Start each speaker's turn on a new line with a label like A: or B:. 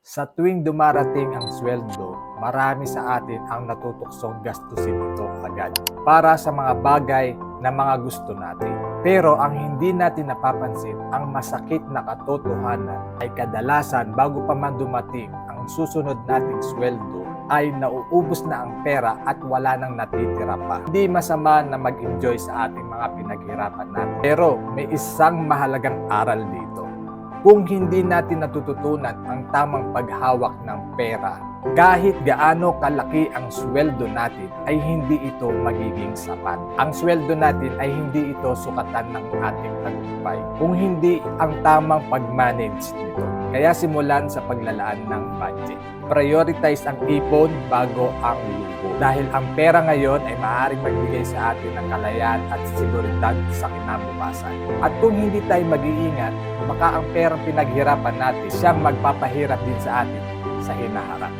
A: Sa tuwing dumarating ang sweldo, marami sa atin ang natutuksong gastusin ito agad para sa mga bagay na mga gusto natin. Pero ang hindi natin napapansin, ang masakit na katotohanan ay kadalasan bago pa man dumating ang susunod nating sweldo ay nauubos na ang pera at wala nang natitira pa. Hindi masama na mag-enjoy sa ating mga pinaghirapan natin. Pero may isang mahalagang aral dito. Kung hindi natin natututunan ang tamang paghawak ng pera, kahit gaano kalaki ang sweldo natin ay hindi ito magiging sapat. Ang sweldo natin ay hindi ito sukatan ng ating tagumpay kung hindi ang tamang pag-manage nito. Kaya simulan sa paglalaan ng budget. Prioritize ang ipon bago ang luho. Dahil ang pera ngayon ay maaaring magbigay sa atin ng kalayaan at seguridad sa kinabukasan. At kung hindi tayo mag-iingat, baka ang perang pinaghirapan natin siyang magpapahirap din sa atin sa hinaharap.